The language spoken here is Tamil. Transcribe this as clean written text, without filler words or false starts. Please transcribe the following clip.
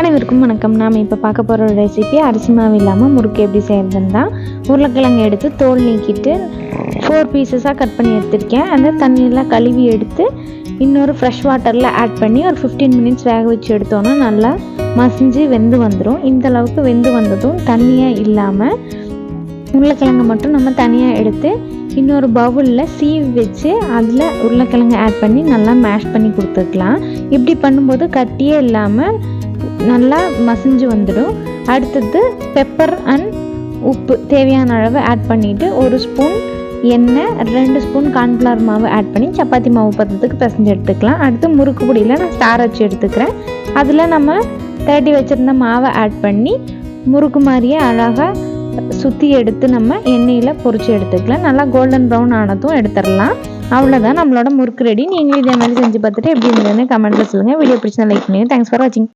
அனைவருக்கும் வணக்கம். நாம் இப்போ பார்க்க போகிற ரெசிபி அரிசி மாவு இல்லாமல் முறுக்கு எப்படி செய்கிறதுன்னு தான். உருளைக்கிழங்கு எடுத்து தோல் நீக்கிட்டு 4 பீசஸாக கட் பண்ணி எடுத்திருக்கேன். அந்த தண்ணியெல்லாம் கழுவி எடுத்து இன்னொரு ஃப்ரெஷ் வாட்டரில் ஆட் பண்ணி ஒரு 15 மினிட்ஸ் வேக வச்சு எடுத்தோன்னா நல்லா மசிஞ்சு வெந்து வந்துடும். இந்த அளவுக்கு வெந்து வந்ததும் தண்ணியாக இல்லாமல் உருளைக்கிழங்கு மட்டும் நம்ம தனியாக எடுத்து இன்னொரு பவுலில் சீவி வச்சு அதில் உருளைக்கிழங்கு ஆட் பண்ணி நல்லா மேஷ் பண்ணி கொடுத்துக்கலாம். இப்படி பண்ணும்போது கட்டியே இல்லாமல் நல்லா மசிஞ்சு வந்துடும். அடுத்தது பெப்பர் அண்ட் உப்பு தேவையான அளவு ஆட் பண்ணிவிட்டு 1 ஸ்பூன் எண்ணெய் 2 ஸ்பூன் கார்ன்ஃப்ளவர் மாவு ஆட் பண்ணி சப்பாத்தி மாவு பதத்துக்கு பிசைஞ்சு எடுத்துக்கலாம். அடுத்து முறுக்கு பொடியில் நான் ஸ்டார் வச்சு எடுத்துக்கிறேன். அதில் நம்ம திரட்டி வச்சுருந்த மாவை ஆட் பண்ணி முறுக்கு மாதிரியே அழகாக சுற்றி எடுத்து நம்ம எண்ணெயில் பொரிச்சு எடுத்துக்கலாம். நல்லா கோல்டன் ப்ரௌன் ஆனதும் எடுத்துடலாம். அவ்வளோதான், நம்மளோட முறுக்கு ரெடி. நீங்களும் இதே மாதிரி செஞ்சு பார்த்துட்டு எப்படி இருந்ததுன்னு கமெண்ட்டில் சொல்லுங்கள். வீடியோ பிடிச்சா லைக் பண்ணுங்கள். தேங்க்ஸ் ஃபார் வாட்சிங்.